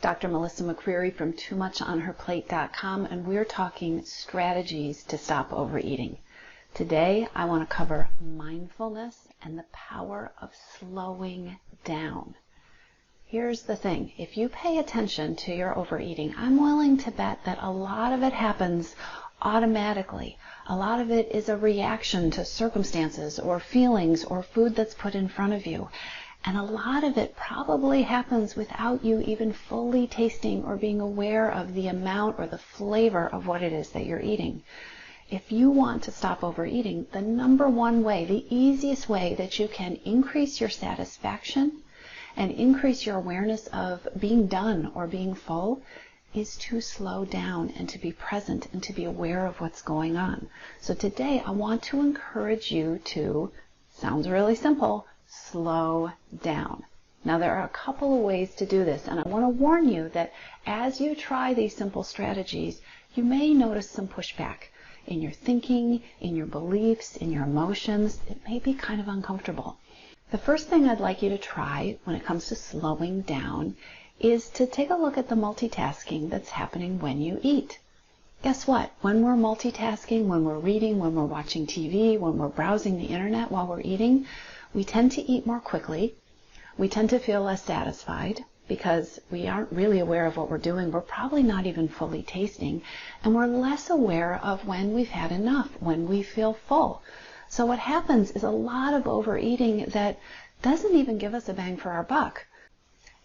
Dr. Melissa McCreary from TooMuchOnHerPlate.com, and we're talking strategies to stop overeating. Today, I want to cover mindfulness and the power of slowing down. Here's the thing. If you pay attention to your overeating, I'm willing to bet that a lot of it happens automatically. A lot of it is a reaction to circumstances or feelings or food that's put in front of you. And a lot of it probably happens without you even fully tasting or being aware of the amount or the flavor of what it is that you're eating. If you want to stop overeating, the number one way, the easiest way that you can increase your satisfaction and increase your awareness of being done or being full is to slow down and to be present and to be aware of what's going on. So today I want to encourage you to, sounds really simple, slow down. Now there are a couple of ways to do this, and I want to warn you that as you try these simple strategies, you may notice some pushback in your thinking, in your beliefs, in your emotions. It may be kind of uncomfortable. The first thing I'd like you to try when it comes to slowing down is to take a look at the multitasking that's happening when you eat. Guess what? When we're multitasking, when we're reading, when we're watching TV, when we're browsing the internet while we're eating, we tend to eat more quickly. We tend to feel less satisfied because we aren't really aware of what we're doing. We're probably not even fully tasting, and we're less aware of when we've had enough, when we feel full. So what happens is a lot of overeating that doesn't even give us a bang for our buck.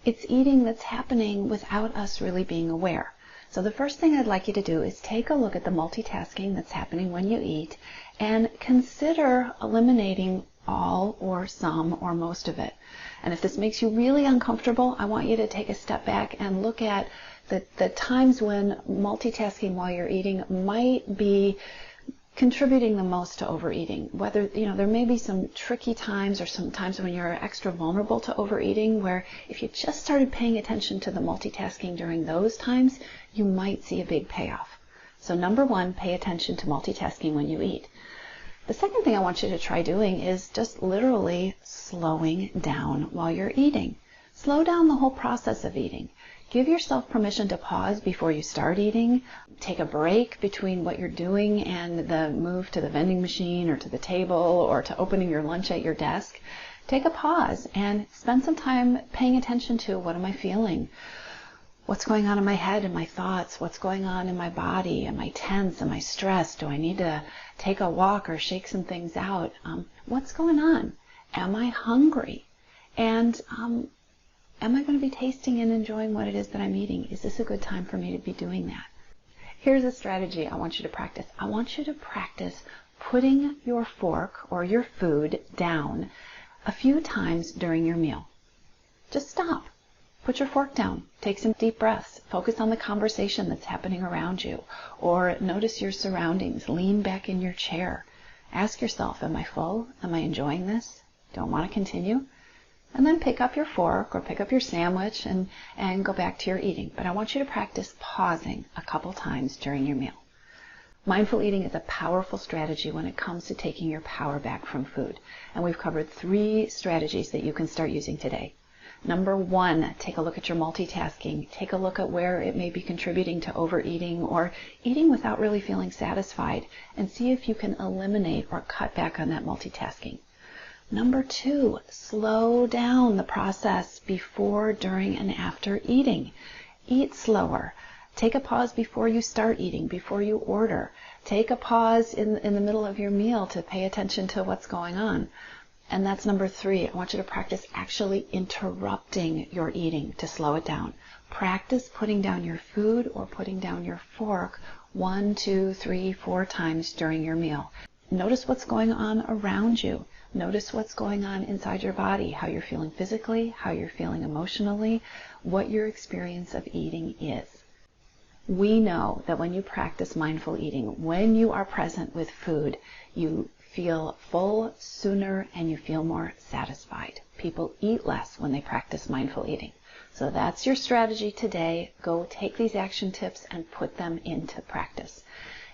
It's eating that's happening without us really being aware. So the first thing I'd like you to do is take a look at the multitasking that's happening when you eat and consider eliminating all or some or most of it. And if this makes you really uncomfortable, I want you to take a step back and look at the times when multitasking while you're eating might be contributing the most to overeating. Whether, there may be some tricky times or some times when you're extra vulnerable to overeating where if you just started paying attention to the multitasking during those times, you might see a big payoff. So number one, pay attention to multitasking when you eat. The second thing I want you to try doing is just literally slowing down while you're eating. Slow down the whole process of eating. Give yourself permission to pause before you start eating. Take a break between what you're doing and the move to the vending machine or to the table or to opening your lunch at your desk. Take a pause and spend some time paying attention to what am I feeling? What's going on in my head and my thoughts? What's going on in my body? Am I tense? Am I stressed? Do I need to take a walk or shake some things out? What's going on? Am I hungry? And am I going to be tasting and enjoying what it is that I'm eating? Is this a good time for me to be doing that? Here's a strategy I want you to practice. I want you to practice putting your fork or your food down a few times during your meal. Just stop. Put your fork down. Take some deep breaths. Focus on the conversation that's happening around you. Or notice your surroundings. Lean back in your chair. Ask yourself, am I full? Am I enjoying this? Do I want to continue? And then pick up your fork or pick up your sandwich and go back to your eating. But I want you to practice pausing a couple times during your meal. Mindful eating is a powerful strategy when it comes to taking your power back from food. And we've covered 3 strategies that you can start using today. Number 1, take a look at your multitasking. Take a look at where it may be contributing to overeating or eating without really feeling satisfied, and see if you can eliminate or cut back on that multitasking. Number 2, slow down the process before, during, and after eating. Eat slower. Take a pause before you start eating, before you order. Take a pause in the middle of your meal to pay attention to what's going on. And that's number 3. I want you to practice actually interrupting your eating to slow it down. Practice putting down your food or putting down your fork 1, 2, 3, 4 times during your meal. Notice what's going on around you. Notice what's going on inside your body, how you're feeling physically, how you're feeling emotionally, what your experience of eating is. We know that when you practice mindful eating, when you are present with food, you feel full sooner and you feel more satisfied. People eat less when they practice mindful eating. So that's your strategy today. Go take these action tips and put them into practice.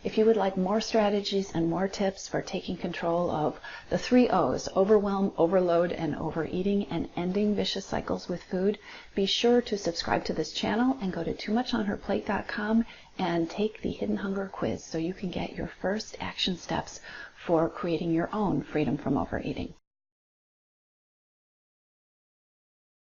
If you would like more strategies and more tips for taking control of the 3 O's, overwhelm, overload, and overeating, and ending vicious cycles with food, be sure to subscribe to this channel and go to toomuchonherplate.com and take the Hidden Hunger quiz so you can get your first action steps for creating your own freedom from overeating.